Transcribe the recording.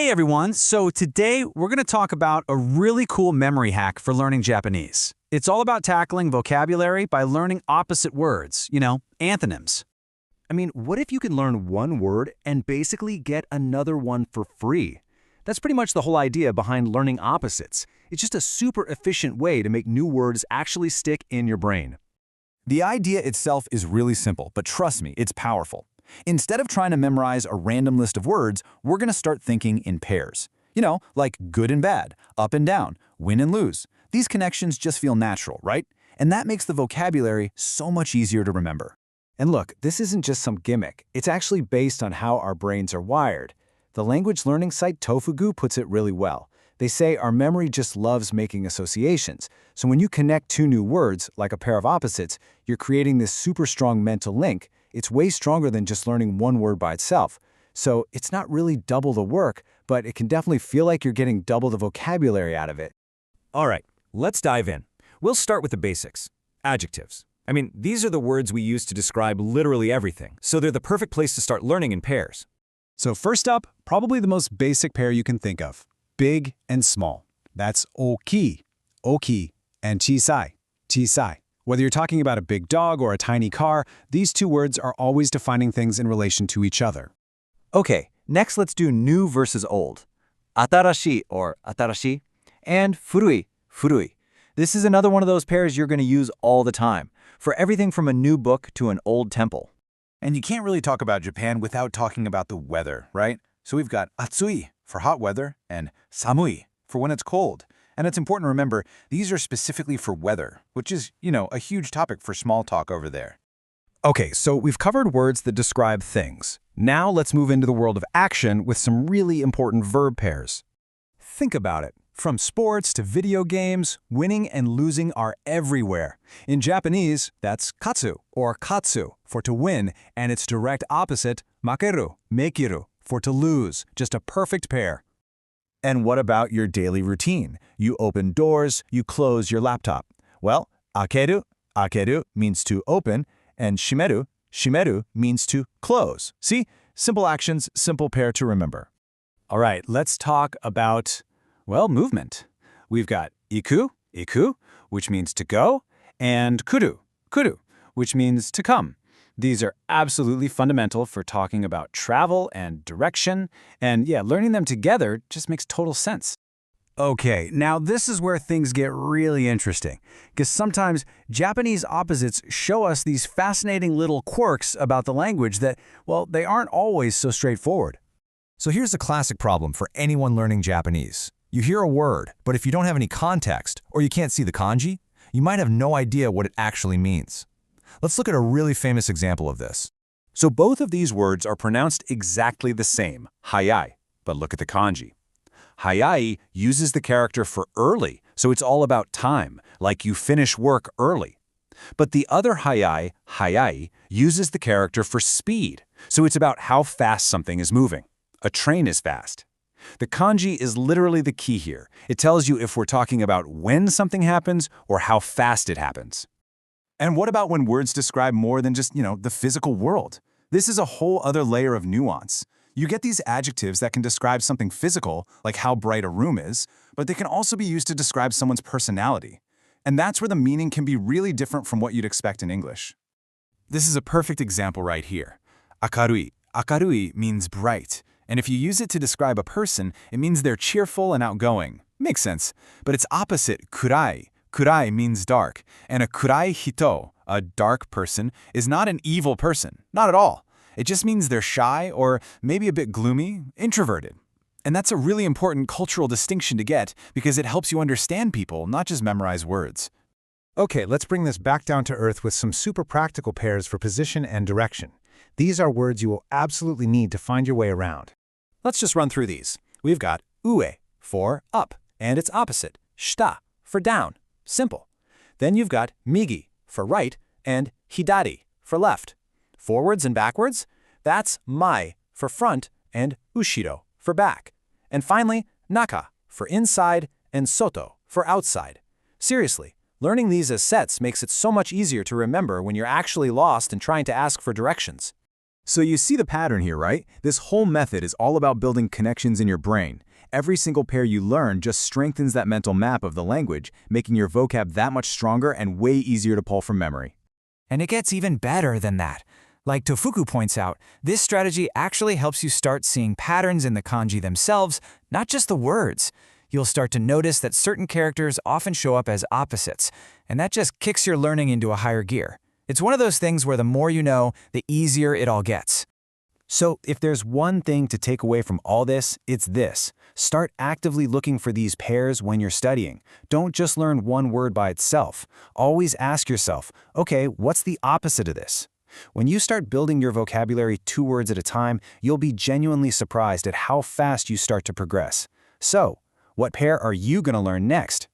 Hey everyone, so today we're going to talk about a really cool memory hack for learning Japanese. It's all about tackling vocabulary by learning opposite words, antonyms. I mean, what if you can learn one word and basically get another one for free? That's pretty much the whole idea behind learning opposites. It's just a super efficient way to make new words actually stick in your brain. The idea itself is really simple, but trust me, it's powerful. Instead of trying to memorize a random list of words, we're going to start thinking in pairs. Like good and bad, up and down, win and lose. These connections just feel natural, right? And that makes the vocabulary so much easier to remember. And look, this isn't just some gimmick. It's actually based on how our brains are wired. The language learning site Tofugu puts it really well. They say our memory just loves making associations. So when you connect two new words, like a pair of opposites, you're creating this super strong mental link. It's way stronger than just learning one word by itself. So it's not really double the work, but it can definitely feel like you're getting double the vocabulary out of it. All right, let's dive in. We'll start with the basics. Adjectives. These are the words we use to describe literally everything, so they're the perfect place to start learning in pairs. So first up, probably the most basic pair you can think of, big and small. That's oki, and chisai. Whether you're talking about a big dog or a tiny car, these two words are always defining things in relation to each other. Okay, next let's do new versus old. Atarashi or atarashi, and furui. This is another one of those pairs you're going to use all the time, for everything from a new book to an old temple. And you can't really talk about Japan without talking about the weather, right? So we've got atsui for hot weather and samui for when it's cold. And it's important to remember, these are specifically for weather, which is, a huge topic for small talk over there. Okay, so we've covered words that describe things. Now let's move into the world of action with some really important verb pairs. Think about it. From sports to video games, winning and losing are everywhere. In Japanese, that's katsu or katsu for to win, and its direct opposite, makeru, mekiru, for to lose. Just a perfect pair. And what about your daily routine? You open doors, you close your laptop. Well, akeru means to open, and shimeru means to close. See? Simple actions, simple pair to remember. All right, let's talk about, movement. We've got iku, which means to go, and kuru, which means to come. These are absolutely fundamental for talking about travel and direction, and learning them together just makes total sense. Okay, now this is where things get really interesting, because sometimes Japanese opposites show us these fascinating little quirks about the language that, they aren't always so straightforward. So here's a classic problem for anyone learning Japanese. You hear a word, but if you don't have any context, or you can't see the kanji, you might have no idea what it actually means. Let's look at a really famous example of this. So both of these words are pronounced exactly the same, hayai, but look at the kanji. Hayai uses the character for early, so it's all about time, like you finish work early. But the other hayai, uses the character for speed, so it's about how fast something is moving. A train is fast. The kanji is literally the key here. It tells you if we're talking about when something happens or how fast it happens. And what about when words describe more than just, the physical world? This is a whole other layer of nuance. You get these adjectives that can describe something physical, like how bright a room is, but they can also be used to describe someone's personality. And that's where the meaning can be really different from what you'd expect in English. This is a perfect example right here. Akarui means bright. And if you use it to describe a person, it means they're cheerful and outgoing. Makes sense. But its opposite, kurai. Kurai means dark, and a kurai hito, a dark person, is not an evil person. Not at all. It just means they're shy or maybe a bit gloomy, introverted. And that's a really important cultural distinction to get because it helps you understand people, not just memorize words. Okay, let's bring this back down to earth with some super practical pairs for position and direction. These are words you will absolutely need to find your way around. Let's just run through these. We've got ue for up, and its opposite, shita for down. Simple. Then you've got migi for right and hidari for left. Forwards and backwards, that's mai for front and ushiro for back. And finally, naka for inside and soto for outside. Seriously, learning these as sets makes it so much easier to remember when you're actually lost and trying to ask for directions. So you see the pattern here, right? This whole method is all about building connections in your brain. Every single pair you learn just strengthens that mental map of the language, making your vocab that much stronger and way easier to pull from memory. And it gets even better than that. Like Tofuku points out, this strategy actually helps you start seeing patterns in the kanji themselves, not just the words. You'll start to notice that certain characters often show up as opposites, and that just kicks your learning into a higher gear. It's one of those things where the more you know, the easier it all gets. So if there's one thing to take away from all this, it's this. Start actively looking for these pairs when you're studying. Don't just learn one word by itself. Always ask yourself, okay, what's the opposite of this? When you start building your vocabulary 2 words at a time, you'll be genuinely surprised at how fast you start to progress. So, what pair are you going to learn next?